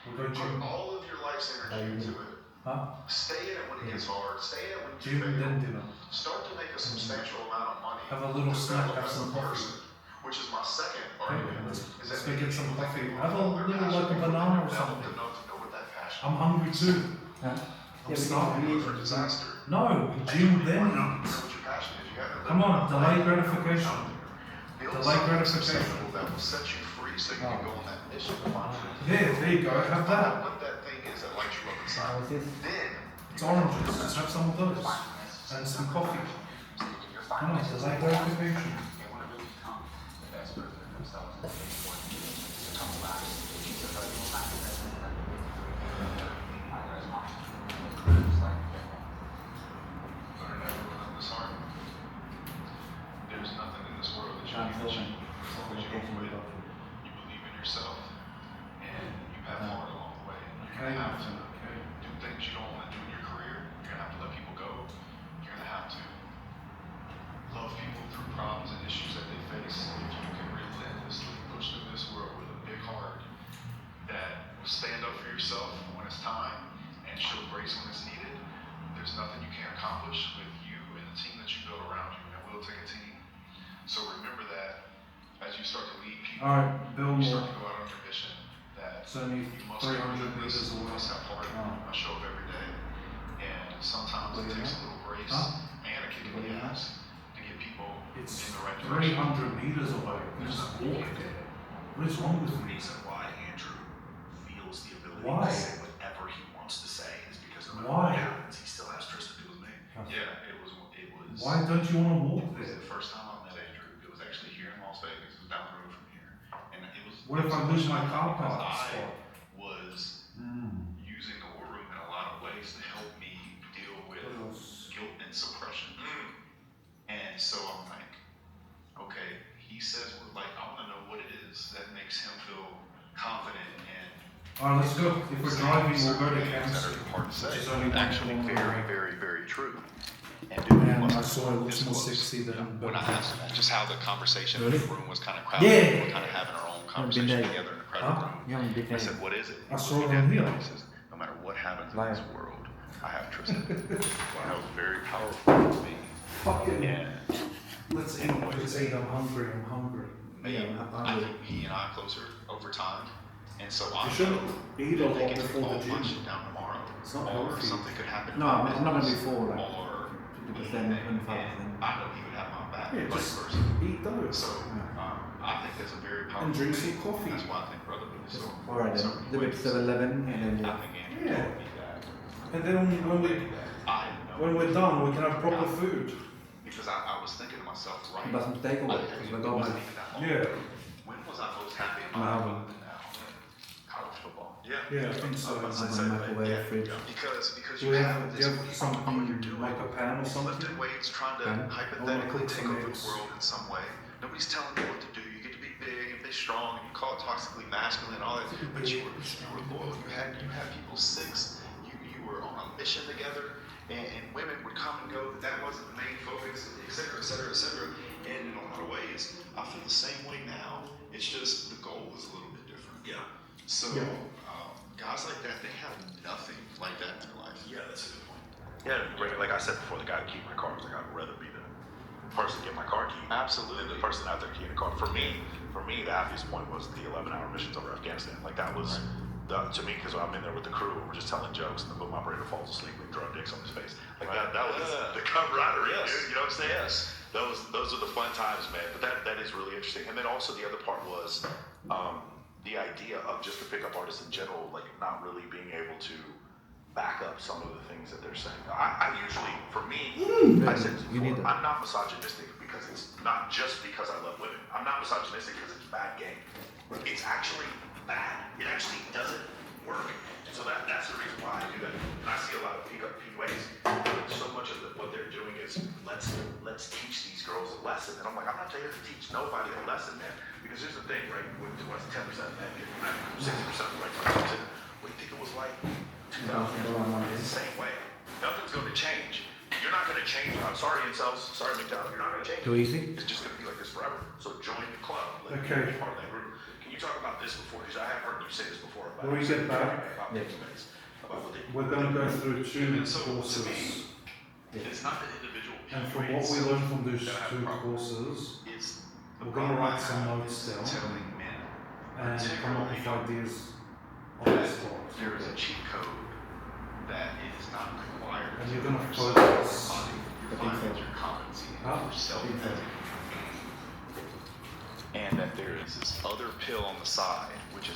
We'll go Put gym. all of your life's energy into it. Huh? Stay in it when it gets hard. Stay in it when you Gym, fail. then dinner. Start to make a substantial amount of money. Have a little snack, have Develop as a some coffee. person, which is my second Okay, argument. let's Is that go get some people think coffee. they will Have a follow their little, passion, like a but banana or they're something. enough to know what that passion I'm hungry too. Huh? I'm starving. for disaster. No, gym, then You know eat. what your passion is. You gotta Come on, live delay it. gratification. Build Delay something gratification. sustainable that will set you free so you can go on that mission to find it. Yeah, there you go. Have that. What that thing is that lights you up How inside. is this? Then It's oranges. Let's have some of those. And some coffee. Come on, delay gratification. learn everyone on this heart. There's nothing in this world that you I'm can filming. achieve as long as you believe in yourself and you have heart along the way. You're gonna have to do things you don't want to do in your career. You're gonna have to let people go. You're gonna have to love people through problems and issues that they face. If you can relentlessly push through this world with a big heart that will stand up for yourself when it's time and show grace when it's needed, there's nothing you can't accomplish with you and the team that you build around you. And it will take a team. So remember that as you start to lead people, Alright, Bill you start Moore. to go out on your mission, that It's only you must 300 meters you away. must have heart. Oh. I show up every day. And sometimes it takes a little grace Huh? and a kick in the ass to get people It's in the right direction. 300 meters away. You just walk there. What is wrong with The me? reason why Andrew feels the ability Why? to say whatever he wants to say is because no matter Why? what happens, he still has trust to do with me. Yeah, it was. Why don't you want to walk It was there? the first time I met Andrew. It was actually here in Las Vegas. It was down the road from here. And it was. What if I lose my car because park I spot? was using the war room in a lot of ways to help me deal with What else? guilt and suppression. And so I'm like, okay, he says, like, I want to know what it is that makes him feel confident and Alright, let's go. If we're driving, we'll go to things that Kansas. are hard to say. Which is only Actually, 1 very, very, very true. And dude, And was I saw it looks this more close. sexy than When I asked just how the conversation in Really? the room was kind of crowded, Yeah. we were kind of having our own conversation there. together in a crowded Huh? room. You haven't been I there. said, what is it? I saw He it looked on at me here. and he says, no matter what happens in Live. this world, I have trust in it. That was very powerful to me. Fucking. And Let's eat. Let's eat. I'm hungry. I'm hungry. made, Yeah, I think, he and I closer over time. And so I You should know eat a that lot they can before all the punch gym. it down tomorrow. It's not Or healthy. something could happen. No, in I'm not gonna be business, full, like, or 50%, anything. 25%. And I know he would have my back, Yeah, vice just versa. eat those. So I think that's a very powerful And drink thing. some coffee. That's why I think brotherhood is so important. Alright in then. so many The bit ways. 7-Eleven and then I yeah. think Andrew Yeah. told me that. And then when we're done, we can have proper food. Because I was thinking to myself, right? But some takeaway, because we got my Yeah. When was I most happy in My my life album. other than now? College football. Yeah. Yeah, I think so. my microwave fridge. Because Do you we have have, do this, you have something all you're doing, like a pan or something? lifting weights, trying to Pan? hypothetically cook take some over eggs. the world in some way. Nobody's telling you what to do. You get to be big and be strong, and you call it toxically masculine and all that. But you were loyal. You had people six. You were on a mission together, and women would come and go. That wasn't the main focus, et cetera, et cetera, et cetera. And in a lot of ways, I feel the same way now. It's just the goal is a little bit different. Yeah. So Yeah. guys like that, they have nothing like that in their life. Yeah, that's a good point. Yeah, like I said before, the guy to keep my car was like, I'd rather be the person to get my car key Absolutely. than the person out there keying the car. For me, the happiest point was the 11-hour missions over Afghanistan. Like that was, to me, because I'm in there with the crew and we're just telling jokes and the boom operator falls asleep with drug dicks on his face. Like that was the camaraderie, Yes. dude. You know what I'm saying? Yes. Those are the fun times, man. But that is really interesting. And then also the other part was the idea of just to pick up artists in general, like not really being able to back up some of the things that they're saying. I usually, for me, I said You need before, that. I'm not misogynistic because it's not just because I love women. I'm not misogynistic because it's bad game. It's actually bad. It actually doesn't work. So that's the reason why I do that. And I see a lot of PUAs. So much of what they're doing is let's teach these girls a lesson. And I'm like, I'm not here to teach nobody a lesson, man. Because here's the thing, right? When 10% men get 60% of the right person, what do you think it was like 2,000 years ago? It's the same way. Nothing's going to change. You're not going to change. I'm sorry, incels. Sorry, McDowell. You're not going to change. Too easy? It's just going to be like this forever. So join the club. Let Okay. me be part of that group. Can you talk about this before, because I have heard you say this before about. When we get back, about Yeah. space, about what they. we're going to go through two And so, to me, courses. it's not the individual And from periods what we learned from those that have two problems. courses, It's the we're gonna problem write I some have notes is down. telling men and come up with ideas on the that spot. there is a cheat code that is not required. And you're gonna for focus. somebody. You're I think finding so. your competency Huh? for self-editing. And that there is this other pill on the side, which is